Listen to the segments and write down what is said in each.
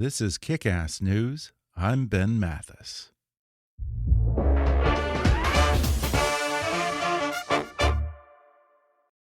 This is Kick-Ass News. I'm Ben Mathis.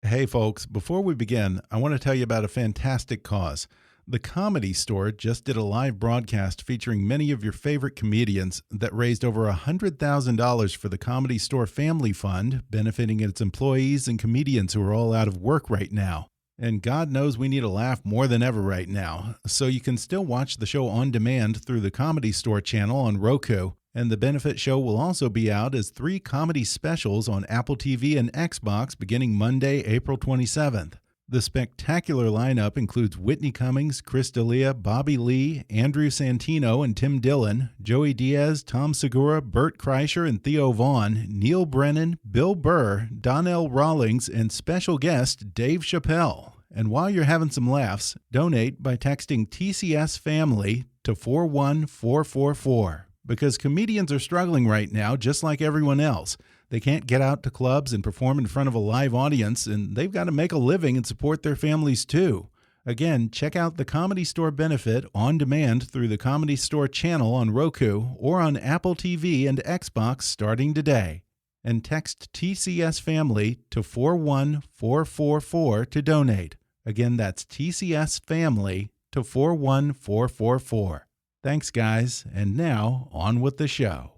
Hey folks, before we begin, I want to tell you about a fantastic cause. The Comedy Store just did a live broadcast featuring many of your favorite comedians that raised over $100,000 for the Comedy Store Family Fund, benefiting its employees and comedians who are all out of work right now. And God knows we need a laugh more than ever right now. So you can still watch the show on demand through the Comedy Store channel on Roku. And the benefit show will also be out as 3 comedy specials on Apple TV and Xbox beginning Monday, April 27th. The spectacular lineup includes Whitney Cummings, Chris D'Elia, Bobby Lee, Andrew Santino and Tim Dillon, Joey Diaz, Tom Segura, Bert Kreischer and Theo Vaughn, Neil Brennan, Bill Burr, Donnell Rawlings, and special guest Dave Chappelle. And while you're having some laughs, donate by texting TCS Family to 41444. Because comedians are struggling right now, just like everyone else. They can't get out to clubs and perform in front of a live audience, and they've got to make a living and support their families too. Again, check out the Comedy Store benefit on demand through the Comedy Store channel on Roku or on Apple TV and Xbox starting today. And text TCS Family to 41444 to donate. Again, that's TCS Family to 41444. Thanks, guys. And now, on with the show.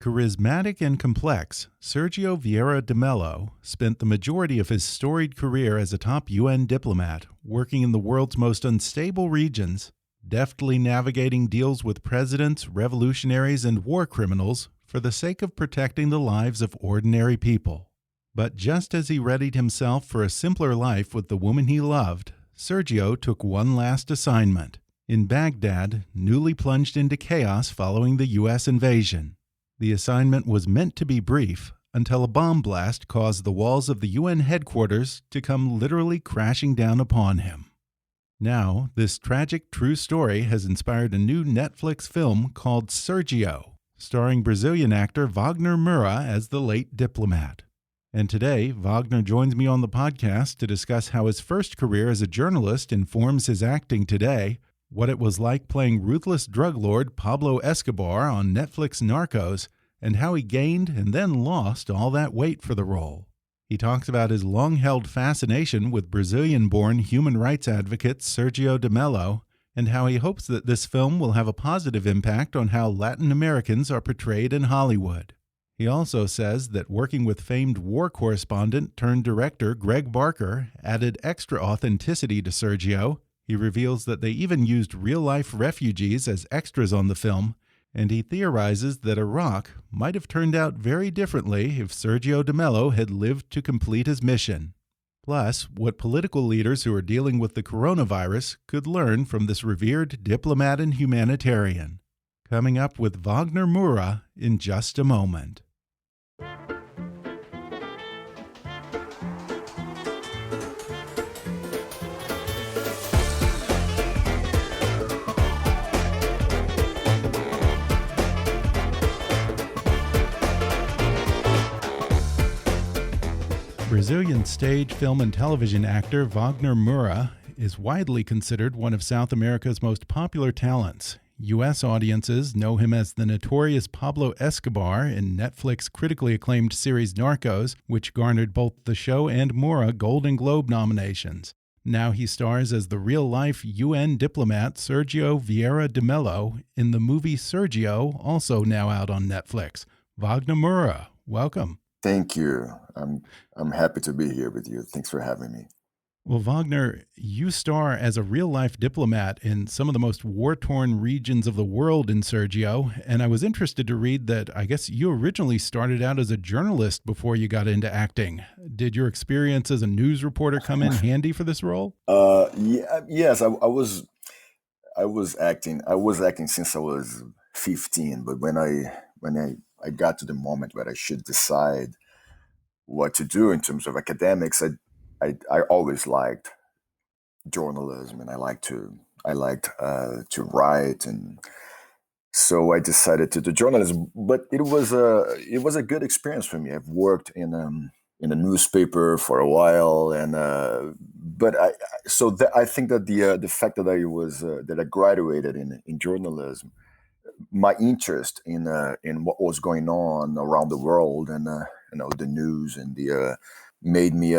Charismatic and complex, Sergio Vieira de Mello spent the majority of his storied career as a top UN diplomat, working in the world's most unstable regions, deftly navigating deals with presidents, revolutionaries, and war criminals for the sake of protecting the lives of ordinary people. But just as he readied himself for a simpler life with the woman he loved, Sergio took one last assignment in Baghdad, newly plunged into chaos following the U.S. invasion. The assignment was meant to be brief until a bomb blast caused the walls of the UN headquarters to come literally crashing down upon him. Now, this tragic true story has inspired a new Netflix film called Sergio, starring Brazilian actor Wagner Moura as the late diplomat. And today, Wagner joins me on the podcast to discuss how his first career as a journalist informs his acting today, what it was like playing ruthless drug lord Pablo Escobar on Netflix Narcos, and how he gained and then lost all that weight for the role. He talks about his long-held fascination with Brazilian-born human rights advocate Sergio de Mello, and how he hopes that this film will have a positive impact on how Latin Americans are portrayed in Hollywood. He also says that working with famed war correspondent turned director Greg Barker added extra authenticity to Sergio. He reveals that they even used real-life refugees as extras on the film, and he theorizes that Iraq might have turned out very differently if Sergio de Mello had lived to complete his mission. Plus, what political leaders who are dealing with the coronavirus could learn from this revered diplomat and humanitarian. Coming up with Wagner Moura in just a moment. Brazilian stage, film, and television actor Wagner Moura is widely considered one of South America's most popular talents. U.S. audiences know him as the notorious Pablo Escobar in Netflix critically acclaimed series Narcos, which garnered both the show and Moura Golden Globe nominations. Now he stars as the real-life UN diplomat Sergio Vieira de Mello in the movie Sergio, also now out on Netflix. Wagner Moura, welcome. Thank you. I'm happy to be here with you. Thanks for having me. Well, Wagner, you star as a real-life diplomat in some of the most war-torn regions of the world in Sergio, and I was interested to read that I guess you originally started out as a journalist before you got into acting. Did your experience as a news reporter come in handy for this role? Yes, I was acting. I was acting since I was 15, but when I got to the moment where I should decide what to do in terms of academics, I always liked journalism, and I liked to write, and so I decided to do journalism. But it was a good experience for me. I've worked in in a newspaper for a while, and but I think that the fact that I graduated in journalism, my interest in what was going on around the world, and the news, and the made me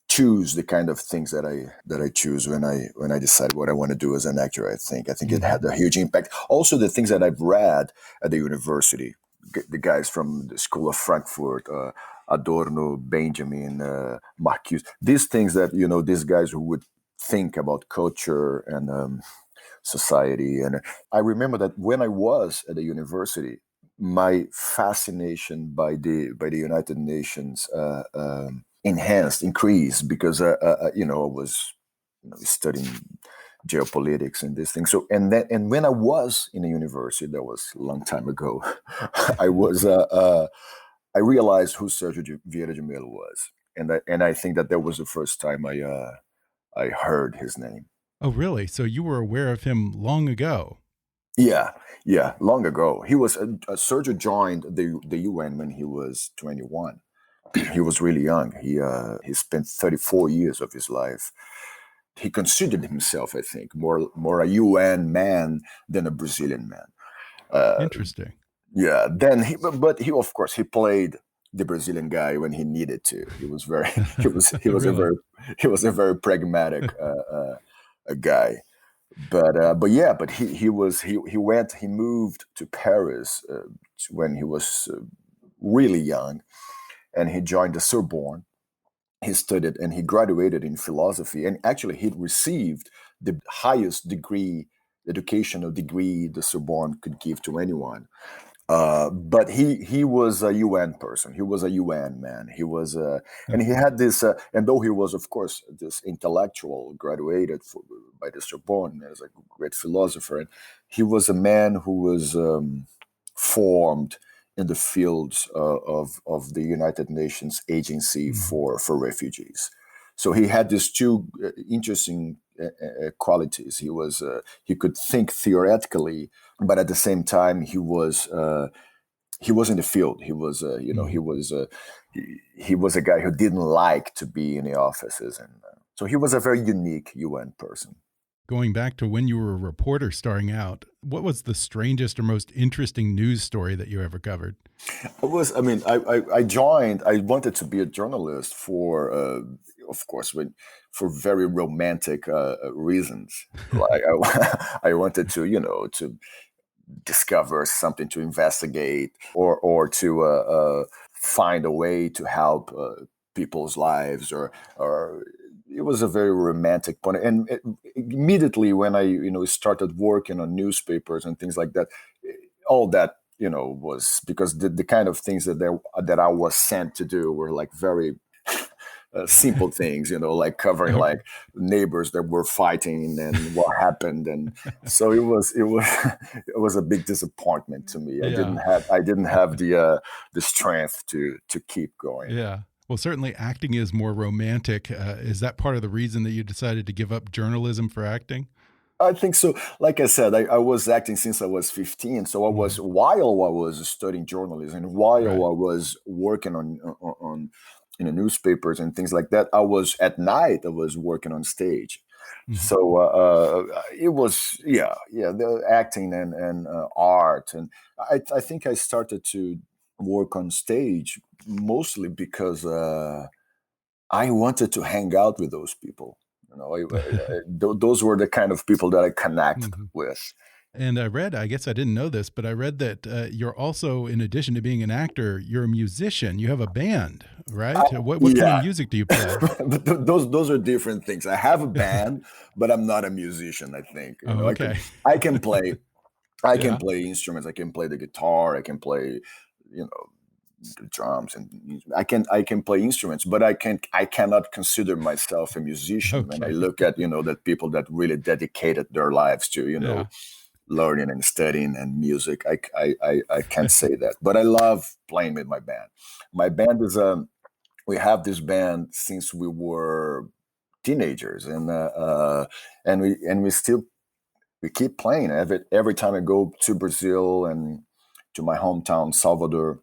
choose the kind of things that I choose when I decide what I want to do as an actor. I think it had Hmm. a huge impact. Also, the things that I've read at the university, the guys from the School of Frankfurt, Adorno, Benjamin, Marcuse, these things that these guys who would think about culture and society. And I remember that when I was at the university, my fascination by the United Nations increased, because I was studying geopolitics and this thing. So and when I was in a university, that was a long time ago, I was I realized who Sergio Vieira de Mello was, and I think that was the first time I heard his name. Oh, really? So you were aware of him long ago? Yeah, yeah, long ago. He was Sergio joined the UN when he was 21. He was really young. He spent 34 years of his life. He considered himself, I think, more a UN man than a Brazilian man. Uh, Interesting. yeah. Then but he, of course, he played the Brazilian guy when he needed to. He was very Really? he was a very pragmatic a guy. But yeah, but he moved to Paris when he was really young, and he joined the Sorbonne. He studied and he graduated in philosophy, and actually he received the highest degree, educational degree, the Sorbonne could give to anyone. But he was a UN person. He was a UN man. He was, and he had this. And though he was, of course, this intellectual, graduated by the Sorbonne as a great philosopher, and he was a man who was formed in the fields of the United Nations Agency Mhm. for Refugees. So he had these two interesting qualities. He could think theoretically, but at the same time he was in the field. He was Mhm. he was a guy who didn't like to be in the offices, and so he was a very unique UN person. Going back to when you were a reporter starting out, what was the strangest or most interesting news story that you ever covered? I mean, I joined. I wanted to be a journalist for, of course, for very romantic reasons. Like I wanted to, to discover something, to investigate, or to find a way to help people's lives, or it was a very romantic point. And immediately when I started working on newspapers and things like that, all that was because the kind of things that I was sent to do were like very simple things, like covering Okay. like neighbors that were fighting and what happened. And so it was it was a big disappointment to me. Yeah. I didn't have the strength to keep going. Yeah. Well, certainly acting is more romantic. Is that part of the reason that you decided to give up journalism for acting? I think so. Like I said, I was acting since I was 15. So Mhm. while I was studying journalism, and while Right. I was working on in the newspapers and things like that, I was at night. I was working on stage. Mhm. So it was, yeah, the acting and art, and I think I started to work on stage mostly because I wanted to hang out with those people. Those were the kind of people that I connect Mhm. with. And I read, I guess I didn't know this, but I read that you're also, in addition to being an actor, you're a musician. You have a band, right? What kind of Yeah, music do you play? but those are different things. I have a band, but I'm not a musician. I think Oh, I can okay. I can play I can Yeah. play instruments. I can play the guitar. I can play you know the drums, and I can play instruments, but I cannot consider myself a musician when I Okay. look at that people that really dedicated their lives to Yeah. learning and studying and music. I can't say that, but I love playing with my band. My band is we have this band since we were teenagers, and we still we keep playing every time I go to Brazil and to my hometown Salvador.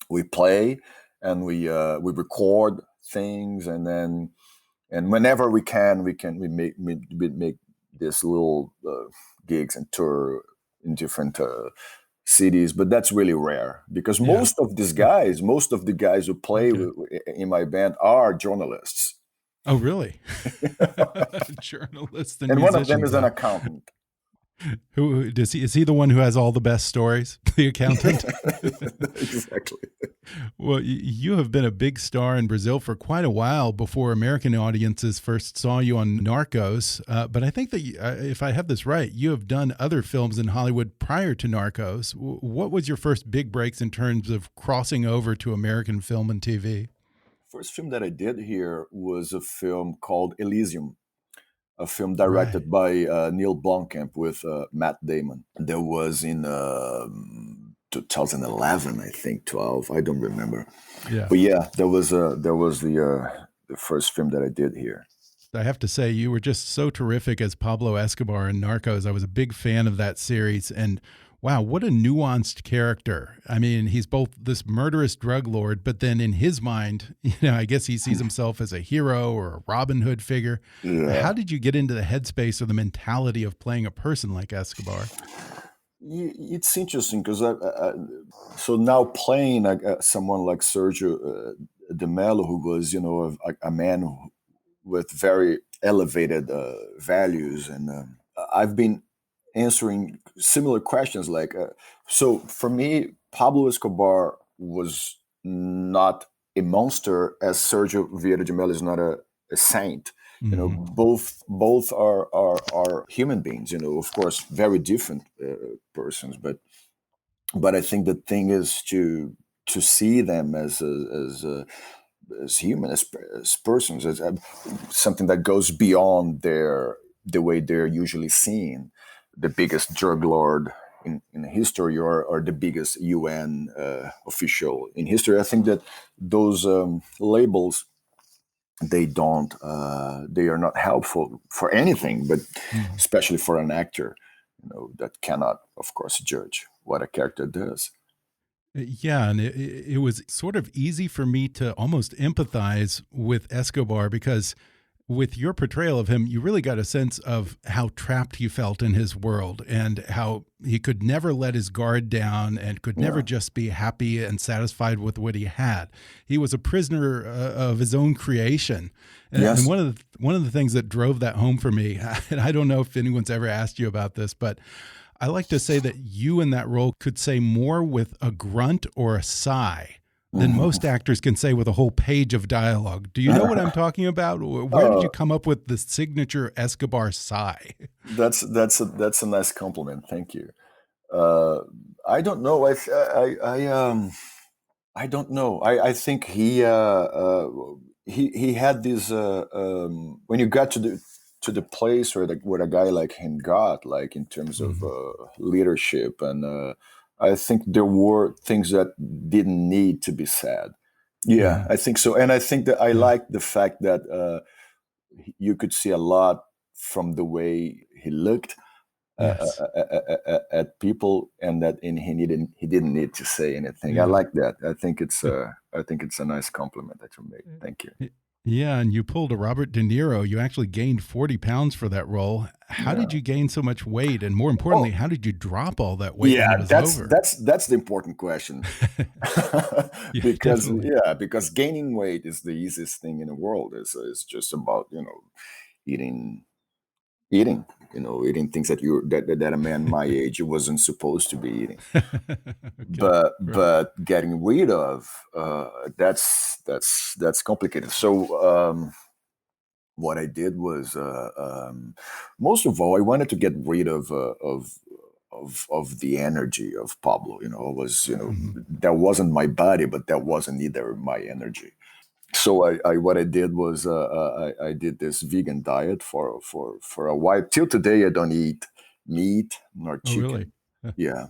We play, and we record things, and then and whenever we make this little gigs and tour in different cities, but that's really rare because Yeah. most of the guys who play Okay. in my band are journalists, Oh, really? Journalists and and one of them musicians, is an huh? accountant. Who does he? Is he the one who has all the best stories? The accountant? Exactly. Well, you have been a big star in Brazil for quite a while before American audiences first saw you on Narcos. But I think that, if I have this right, you have done other films in Hollywood prior to Narcos. What was your first big breaks in terms of crossing over to American film and TV? First film that I did here was a film called Elysium, a film Right. directed by Neil Blomkamp with Matt Damon. There was in 2011, I think 12. I don't remember, Yeah. but yeah, there was the first film that I did here. I have to say, you were just so terrific as Pablo Escobar in Narcos. I was a big fan of that series. And wow, what a nuanced character. I mean, he's both this murderous drug lord, but then in his mind, I guess he sees himself as a hero or a Robin Hood figure. How Yeah, did you get into the headspace or the mentality of playing a person like Escobar? it's interesting because so now playing someone like Sergio de Mello, who was a man with very elevated values, and I've been answering similar questions like so for me Pablo Escobar was not a monster as Sergio Vieira de Mello is not a saint. Hmm. Both are human beings, of course very different persons, but I think the thing is to see them as human, as persons, as something that goes beyond the way they're usually seen. The biggest drug lord in history, or the biggest UN official in history. I think that those labels, they are not helpful for anything, but Hmm. especially for an actor, that cannot, of course, judge what a character does. Yeah, and it was sort of easy for me to almost empathize with Escobar because with your portrayal of him, you really got a sense of how trapped he felt in his world and how he could never let his guard down and could never Yeah. just be happy and satisfied with what he had. He was a prisoner of his own creation. And Yes. one of the things that drove that home for me, and I don't know if anyone's ever asked you about this, but I like to say that you in that role could say more with a grunt or a sigh than most Mhm. actors can say with a whole page of dialogue. Do you know what I'm talking about? Where did you Oh, come up with the signature Escobar sigh? that's a nice compliment. Thank you. Uh, I don't know. I don't know. I think he had this when you got to the place where where a guy like him got, like in terms of Mhm. leadership, and I think there were things that didn't need to be said. Yeah, Mhm. I think so, and I think that I Yeah. like the fact that you could see a lot from the way he looked Yes. at people, and that he didn't need to say anything. I Yeah. like that. I think it's a nice compliment that you made. Thank you. Y- Yeah, and you pulled a Robert De Niro. You actually gained 40 pounds for that role. How did Yeah. you gain so much weight? And more importantly, Oh, how did you drop all that weight when it yeah. was over? That's the important question. Yeah, Because definitely. because gaining weight is the easiest thing in the world. It's just about eating eating eating things that a man my age wasn't supposed to be eating. Okay, right. But getting rid of that's complicated. So what I did was most of all I wanted to get rid of the energy of Pablo. It was Mhm. that wasn't my body, but that wasn't either my energy. So I what I did was I did this vegan diet for a while. Till today, I don't eat meat nor Oh, really? chicken. Yeah,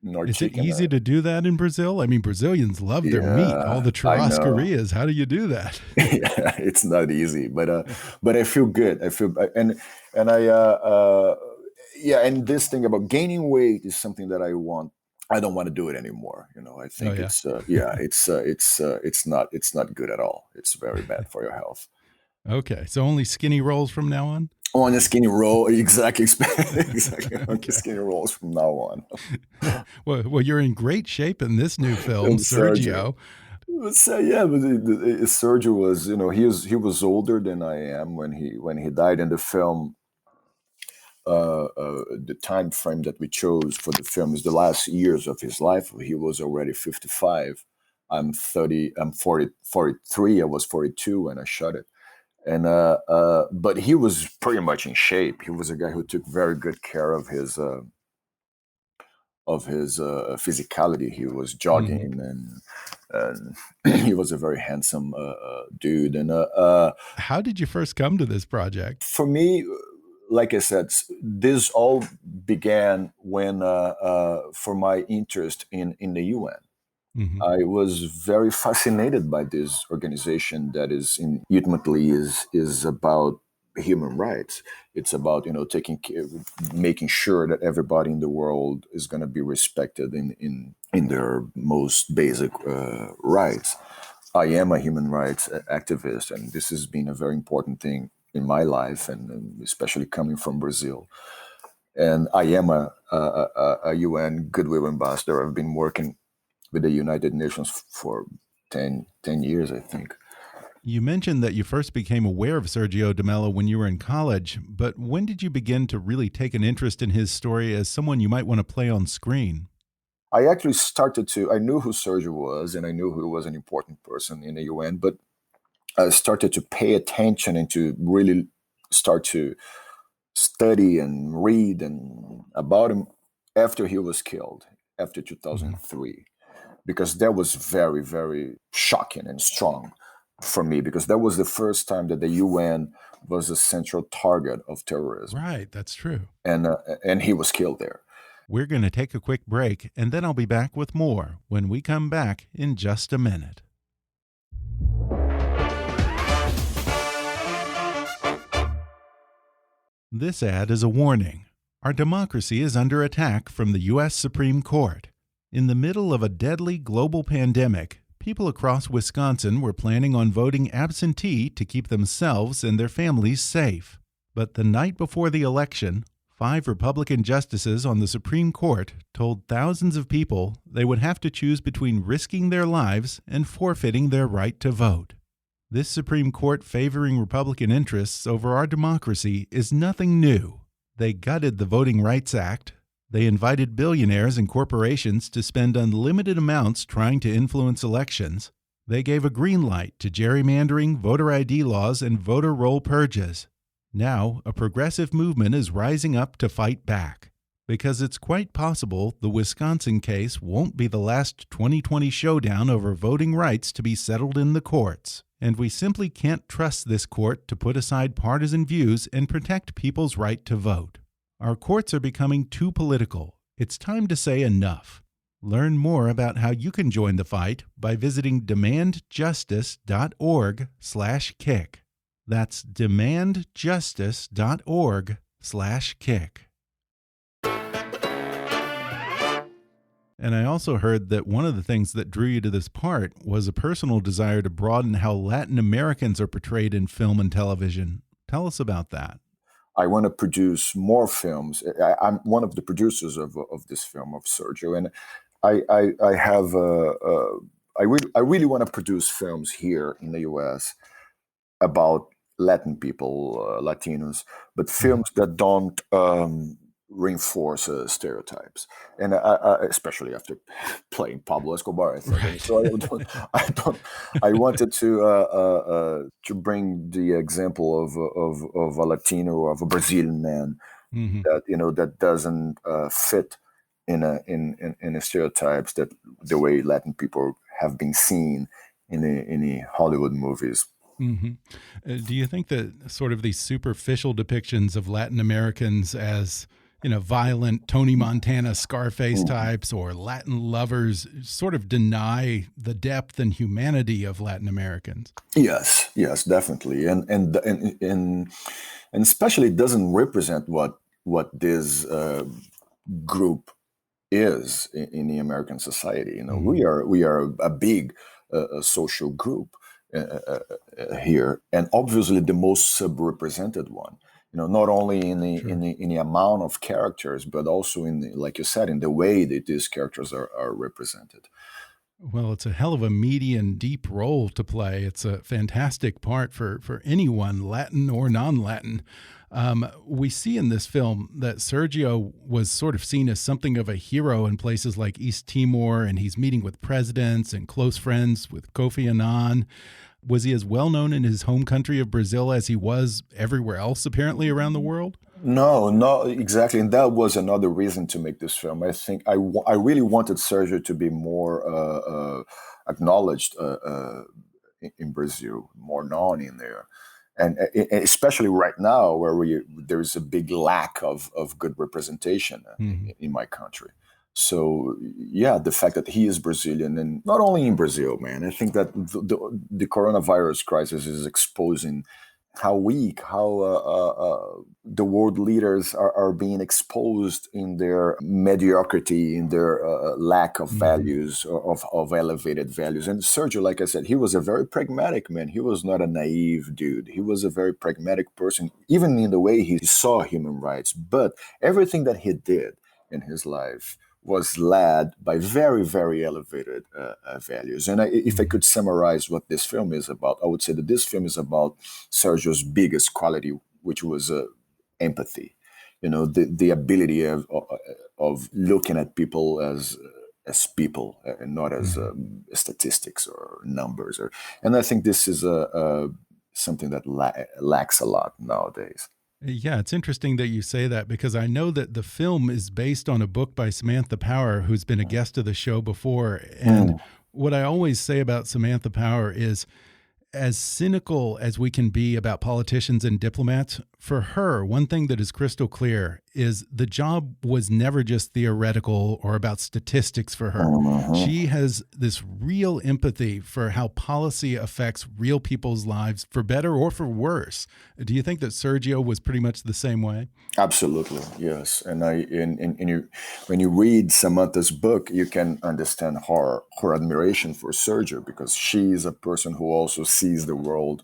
nor Is it chicken. easy to do that in Brazil? I mean, Brazilians love their meat, all Yeah, the I know. churrascarias. How do you do that? Yeah, it's not easy, but I feel good. I feel and I yeah, and this thing about gaining weight is something that I want. I don't want to do it anymore. I Oh think yeah. it's not good at all. It's very bad for your health. Okay, so only skinny rolls from now on. On the skinny roll, exactly, exactly on the Okay. skinny rolls from now on. Well, you're in great shape in this new film, Sergio. Sergio. So yeah, but Sergio was, he was older than I am when he died in the film. The time frame that we chose for the film is the last years of his life. He was already 55. I'm 30. I'm 40, 43. I was 42 when I shot it. And but he was pretty much in shape. He was a guy who took very good care of his physicality. He was Hmm. jogging, and he was a very handsome dude. And How did you first come to this project? for me, like I said, this all began when, for my interest in the UN. Hmm. I was very fascinated by this organization that ultimately is about human rights. It's about taking care, making sure that everybody in the world is going to be respected in their most basic rights. I am a human rights activist, and this has been a very important thing in my life, and especially coming from Brazil. And I am a UN Goodwill Ambassador. I've been working with the United Nations for 10 years, I think. You mentioned that you first became aware of Sergio de Mello when you were in college, but when did you begin to really take an interest in his story as someone you might want to play on screen? I actually I knew who Sergio was, and I knew who was an important person in the UN, but I started to pay attention and to really start to study and read and about him after he was killed, after Hmm. 2003, because that was very, very shocking and strong for me, because that was the first time that the UN was a central target of terrorism, Right, that's true. and he was killed there. We're going to take a quick break, and then I'll be back with more when we come back in just a minute. This ad is a warning. Our democracy is under attack from the U.S. Supreme Court. In the middle of a deadly global pandemic, people across Wisconsin were planning on voting absentee to keep themselves and their families safe. But the night before the election, 5 Republican justices on the Supreme Court told thousands of people they would have to choose between risking their lives and forfeiting their right to vote. This Supreme Court favoring Republican interests over our democracy is nothing new. They gutted the Voting Rights Act. They invited billionaires and corporations to spend unlimited amounts trying to influence elections. They gave a green light to gerrymandering, voter ID laws, and voter roll purges. Now, a progressive movement is rising up to fight back. Because it's quite possible the Wisconsin case won't be the last 2020 showdown over voting rights to be settled in the courts. And we simply can't trust this court to put aside partisan views and protect people's right to vote. Our courts are becoming too political. It's time to say enough. Learn more about how you can join the fight by visiting demandjustice.org/kick. That's demandjustice.org/kick. And I also heard that one of the things that drew you to this part was a personal desire to broaden how Latin Americans are portrayed in film and television. Tell us about that. I want to produce more films. I'm one of the producers of this film of Sergio, and I have I really want to produce films here in the U.S. about Latin people, Latinos, but Mhm. films that don't reinforce stereotypes, and especially after playing Pablo Escobar, I think. And Right. so I wanted to bring the example of a Latino, of a Brazilian man Hmm. that that doesn't fit in the stereotypes that the way Latin people have been seen in the Hollywood movies. Hmm. Do you think that sort of these superficial depictions of Latin Americans as, violent Tony Montana, Scarface Mhm. types or Latin lovers sort of deny the depth and humanity of Latin Americans? Yes, yes, definitely, and especially it doesn't represent what this group is in the American society. Hmm. We are a big social group here, and obviously the most subrepresented one. Not only in the Sure. in the amount of characters, but also like you said, in the way that these characters are represented. Well, it's a hell of a meaty and deep role to play. It's a fantastic part for anyone, Latin or non-Latin. We see in this film that Sergio was sort of seen as something of a hero in places like East Timor, and he's meeting with presidents and close friends with Kofi Annan. Was he as well known in his home country of Brazil as he was everywhere else, apparently, around the world? No, not exactly, and that was another reason to make this film. I think I really wanted Sergio to be more acknowledged in Brazil, more known in there, and especially right now where there is a big lack of good representation Hmm. in my country. So yeah, the fact that he is Brazilian, and not only in Brazil, man, I think that the coronavirus crisis is exposing how weak, how the world leaders are being exposed in their mediocrity, in their lack of Hmm. values, of elevated values. And Sergio, like I said, he was a very pragmatic man. He was not a naive dude. He was a very pragmatic person, even in the way he saw human rights. But everything that he did in his life was led by very, very elevated values. And if I could Hmm. summarize what this film is about, I would say that this film is about Sergio's biggest quality, which was empathy. The ability of looking at people as people and not as Hmm. statistics or numbers. And I think this is something that lacks a lot nowadays. Yeah, it's interesting that you say that because I know that the film is based on a book by Samantha Power, who's been a guest of the show before. And Mm. what I always say about Samantha Power is, as cynical as we can be about politicians and diplomats, for her, one thing that is crystal clear is the job was never just theoretical or about statistics for her. Mhm. She has this real empathy for how policy affects real people's lives, for better or for worse. Do you think that Sergio was pretty much the same way? Absolutely, yes. And when you read Samantha's book, you can understand her admiration for Sergio, because she is a person who also sees the world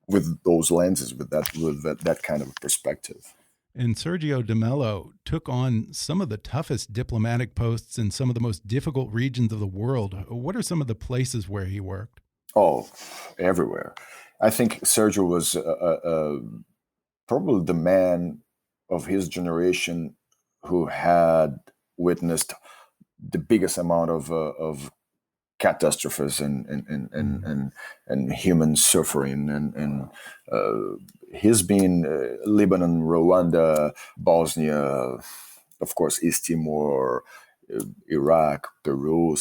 with those lenses, that kind of perspective. And Sergio de Mello took on some of the toughest diplomatic posts in some of the most difficult regions of the world. What are some of the places where he worked? Oh, everywhere. I think Sergio was probably the man of his generation who had witnessed the biggest amount of catastrophes Mm. and human suffering, and he's been Lebanon, Rwanda, Bosnia, of course East Timor, Iraq, Peru,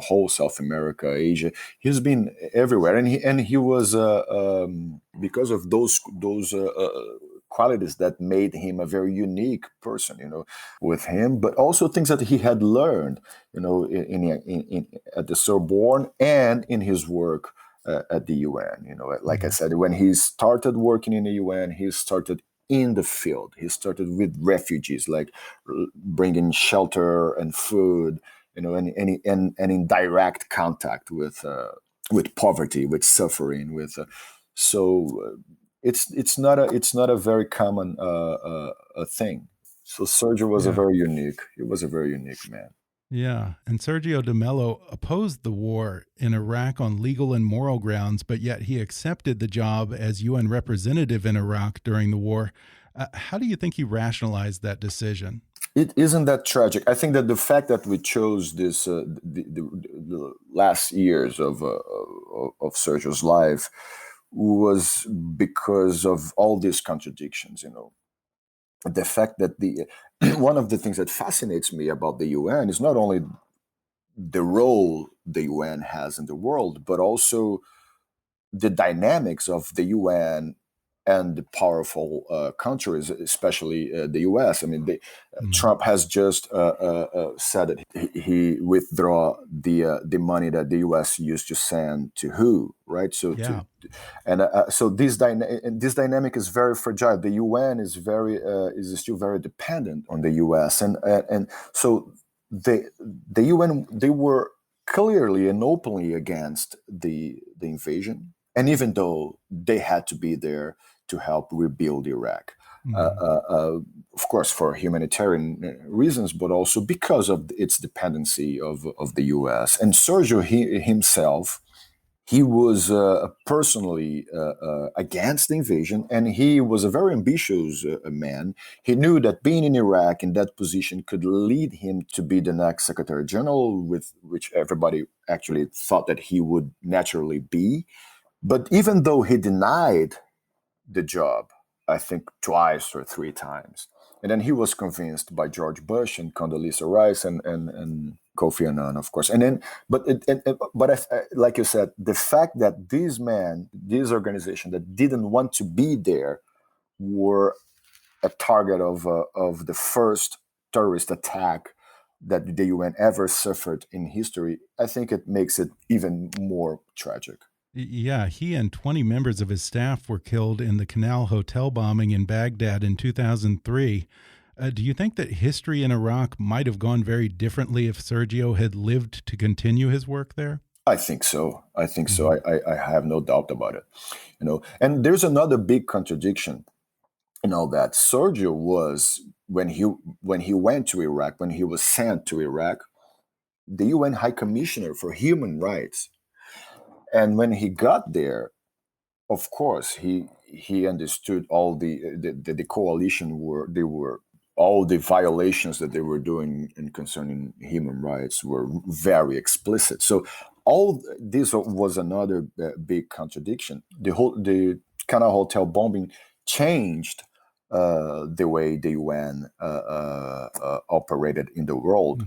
whole South America, Asia. He's been everywhere, and he was because of those qualities that made him a very unique person, with him, but also things that he had learned, at the Sorbonne and in his work at the UN. Like I Mhm. said, when he started working in the UN, he started in the field. He started with refugees, like bringing shelter and food, and in direct contact with poverty, with suffering, with so it's not a very common thing. So Sergio was a Yeah. very unique. He was a very unique man. Yeah. And Sergio de Mello opposed the war in Iraq on legal and moral grounds, but yet he accepted the job as UN representative in Iraq during the war. How do you think he rationalized that decision? It isn't that tragic. I think that the fact that we chose this the last years of Sergio's life was because of all these contradictions. The fact that the one of the things that fascinates me about the UN is not only the role the UN has in the world, but also the dynamics of the UN and the powerful countries, especially the US. I mean, Mhm. Trump has just said that he withdraw the money that the US used to send to who, right? So Yeah. so this dynamic is very fragile. The UN is still very dependent on the US, and so the UN, they were clearly and openly against the invasion, and even though they had to be there to help rebuild Iraq, of course for humanitarian reasons, but also because of its dependency of the U.S. And Sergio himself, he was personally against the invasion, and he was a very ambitious man. He knew that being in Iraq in that position could lead him to be the next Secretary General, with which everybody actually thought that he would naturally be. But even though he denied the job, I think twice or three times, and then he was convinced by George Bush and Condoleezza Rice and Kofi Annan, of course. And then, like you said, the fact that these men, this organization that didn't want to be there, were a target of the first terrorist attack that the UN ever suffered in history, I think it makes it even more tragic. Yeah, he and 20 members of his staff were killed in the Canal Hotel bombing in Baghdad in 2003. Do you think that history in Iraq might have gone very differently if Sergio had lived to continue his work there? I think so. I think so. I have no doubt about it. And there's another big contradiction in all that. Sergio was, when he went to Iraq, when he was sent to Iraq, the UN High Commissioner for Human Rights. And when he got there, of course, he understood all the coalition were all the violations that they were doing in concerning human rights were very explicit. So all this was another big contradiction. The Canal Hotel bombing changed the way the UN operated in the world.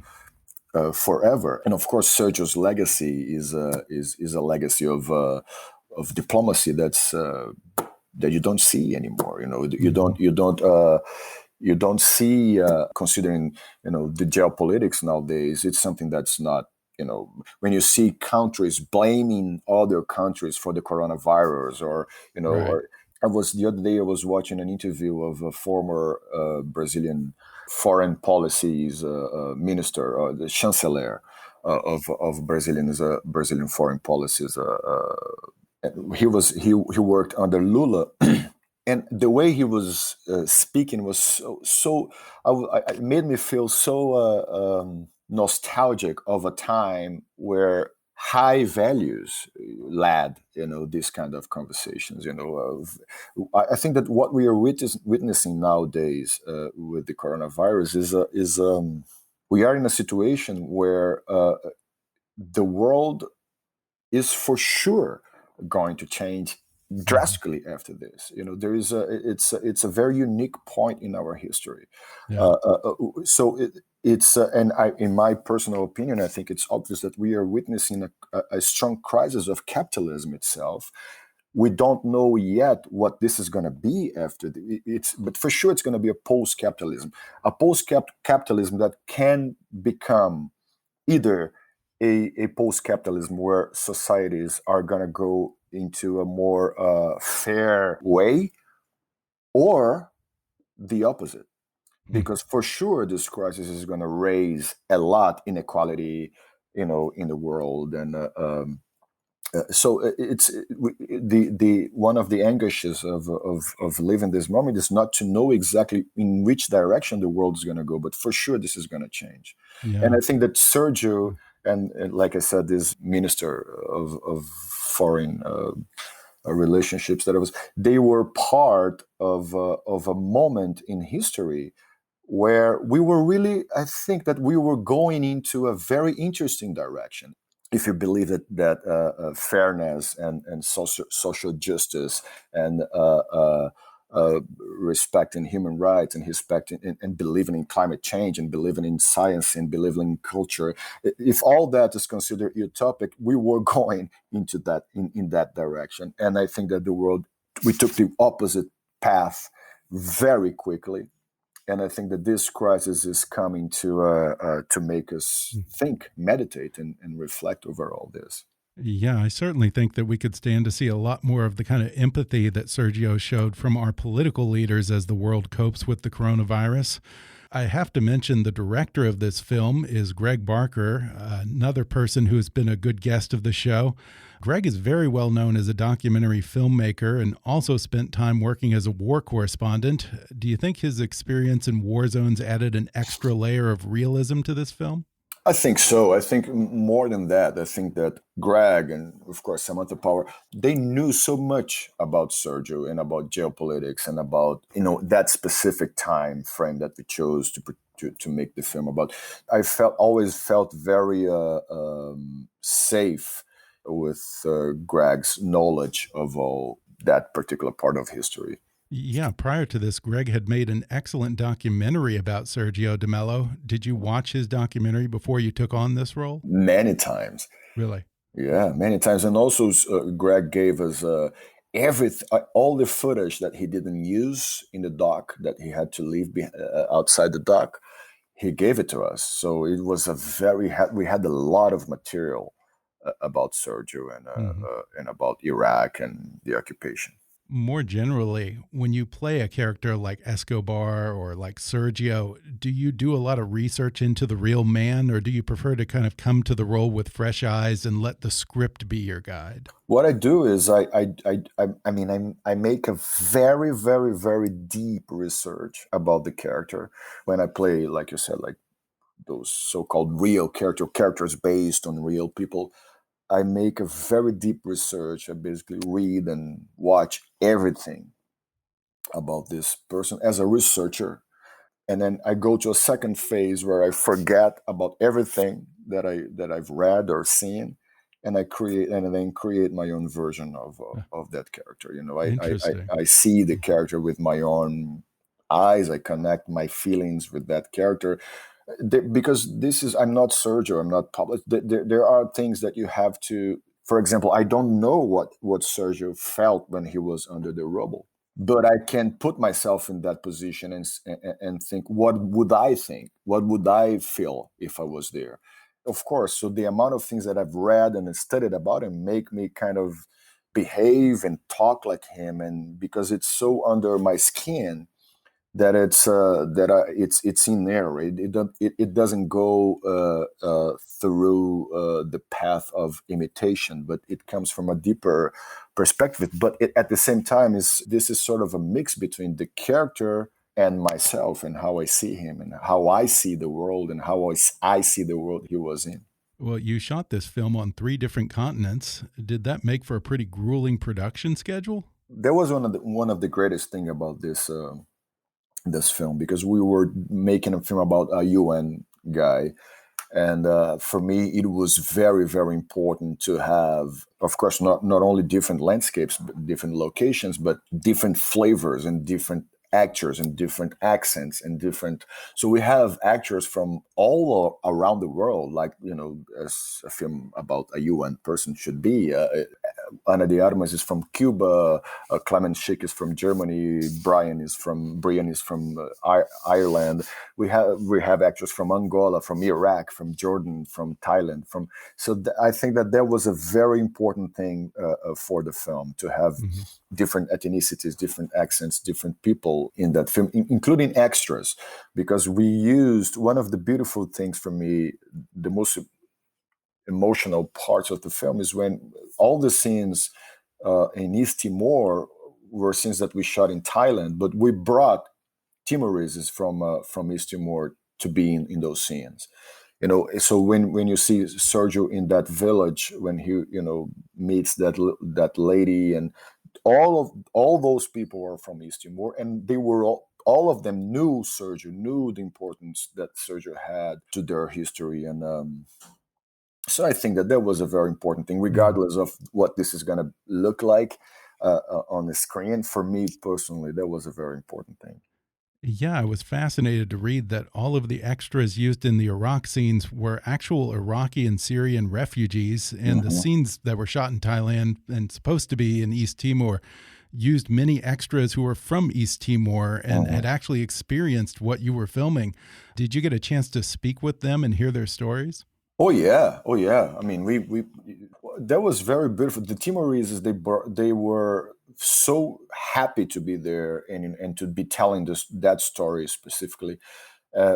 Forever, and of course, Sergio's legacy is a legacy of diplomacy that you don't see anymore. You don't see, considering the geopolitics nowadays. It's something that's not, when you see countries blaming other countries for the coronavirus, or Right. or the other day I was watching an interview of a former Brazilian foreign policies minister, the chancellor of Brazilian foreign policies. He worked under Lula, and the way he was speaking was so it made me feel so nostalgic of a time where high values led these kind of conversations. I think that what we are witnessing nowadays with the coronavirus is we are in a situation where the world is for sure going to change drastically after this. There is it's a very unique point in our history. Yeah. In my personal opinion, I think it's obvious that we are witnessing a strong crisis of capitalism itself. We don't know yet what this is going to be after but for sure it's going to be a post-capitalism, capitalism that can become either a post-capitalism where societies are going to go into a more fair way, or the opposite. Because for sure this crisis is going to raise a lot inequality, in the world. And so it's the one of the anguishes of living this moment is not to know exactly in which direction the world is going to go, but for sure this is going to change. Yeah. And I think that Sergio and like I said, this minister of foreign relationships, they were part of a moment in history where we were really, I think that we were going into a very interesting direction. If you believe that fairness and social justice and respecting human rights and respecting and believing in climate change and believing in science and believing in culture, if all that is considered utopic, we were going into that in that direction. And I think that we took the opposite path very quickly. And I think that this crisis is coming to make us think, meditate, and reflect over all this. Yeah, I certainly think that we could stand to see a lot more of the kind of empathy that Sergio showed from our political leaders as the world copes with the coronavirus. I have to mention the director of this film is Greg Barker, another person who has been a good guest of the show. Greg is very well known as a documentary filmmaker and also spent time working as a war correspondent. Do you think his experience in war zones added an extra layer of realism to this film? I think so. I think more than that, I think that Greg and, of course, Samantha Power, they knew so much about Sergio and about geopolitics and about, that specific time frame that we chose to make the film about. I always felt very safe with Greg's knowledge of all that particular part of history. Yeah, prior to this, Greg had made an excellent documentary about Sergio de Mello. Did you watch his documentary before you took on this role? Many times. Really? Yeah, many times. And also, Greg gave us all the footage that he didn't use in the doc that he had to leave outside the doc. He gave it to us. So it was we had a lot of material about Sergio Hmm. and about Iraq and the occupation. More generally, when you play a character like Escobar or like Sergio, do you do a lot of research into the real man, or do you prefer to kind of come to the role with fresh eyes and let the script be your guide? What I do is I make a very, very, very deep research about the character when I play, like you said, like those so-called real characters based on real people. I make a very deep research. I basically read and watch everything about this person as a researcher, and then I go to a second phase where I forget about everything that I've read or seen, and then create my own version of that character. Interesting. I see the character with my own eyes. I connect my feelings with that character. Because this is I'm not Sergio, I'm not Pablo. There are things that you have to. For example, I don't know what Sergio felt when he was under the rubble, but I can put myself in that position and think, what would I think? What would I feel if I was there? Of course. So the amount of things that I've read and studied about him make me kind of behave and talk like him, and because it's so under my skin that it's in there. Right? It doesn't go through the path of imitation, but it comes from a deeper perspective. But at the same time, this is sort of a mix between the character and myself, and how I see him, and how I see the world, and how I see the world he was in. Well, you shot this film on three different continents. Did that make for a pretty grueling production schedule? That was one of the greatest thing about this film, because we were making a film about a UN guy. And for me, it was very, very important to have, of course, not only different landscapes, but different locations, but different flavors and different actors and different accents and different. So we have actors from all around the world, like, as a film about a UN person should be. Ana de Armas is from Cuba. Clement Schick is from Germany. Brian is from Ireland. We have actors from Angola, from Iraq, from Jordan, from Thailand. I think that was a very important thing for the film, to have Hmm. different ethnicities, different accents, different people in that film, including extras, because we used one of the beautiful things for me, the most emotional parts of the film is when all the scenes in East Timor were scenes that we shot in Thailand, but we brought Timorese from East Timor to be in those scenes. So when you see Sergio in that village, when he meets that lady, and all those people are from East Timor, and they were all of them knew Sergio, knew the importance that Sergio had to their history, and so I think that was a very important thing, Hmm. regardless of what this is going to look like on the screen. For me personally, that was a very important thing. Yeah, I was fascinated to read that all of the extras used in the Iraq scenes were actual Iraqi and Syrian refugees, and the Hmm. scenes that were shot in Thailand and supposed to be in East Timor used many extras who were from East Timor and Hmm. had actually experienced what you were filming. Did you get a chance to speak with them and hear their stories? Oh yeah, oh yeah. I mean, we that was very beautiful. The Timoreses, they were so happy to be there and to be telling that story specifically.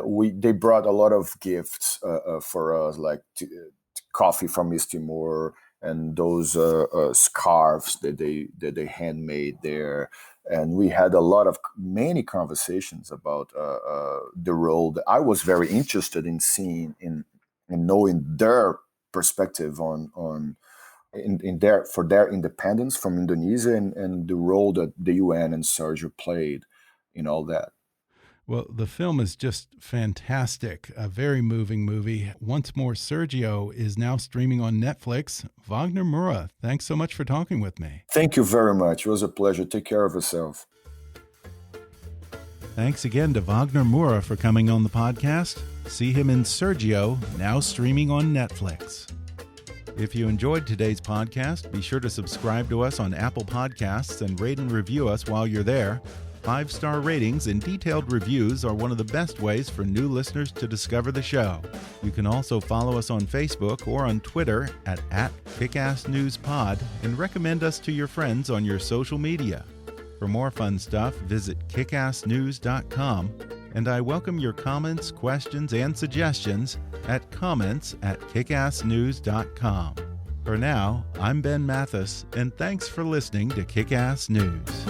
We They brought a lot of gifts for us, like coffee from East Timor and those scarves that they handmade there. And we had a lot of many conversations about the role that I was very interested in seeing in knowing their perspective on in their for their independence from Indonesia and the role that the UN and Sergio played in all that. Well, the film is just fantastic. A very moving movie. Once More Sergio is now streaming on Netflix. Wagner Moura, thanks so much for talking with me. Thank you very much. It was a pleasure. Take care of yourself. Thanks again to Wagner Moura for coming on the podcast. See him in Sergio, now streaming on Netflix. If you enjoyed today's podcast, be sure to subscribe to us on Apple Podcasts and rate and review us while you're there. 5-star ratings and detailed reviews are one of the best ways for new listeners to discover the show. You can also follow us on Facebook or on Twitter at @KickassNewsPod and recommend us to your friends on your social media. For more fun stuff, visit kickassnews.com, and I welcome your comments, questions, and suggestions at comments@kickassnews.com. For now, I'm Ben Mathis, and thanks for listening to Kick-Ass News.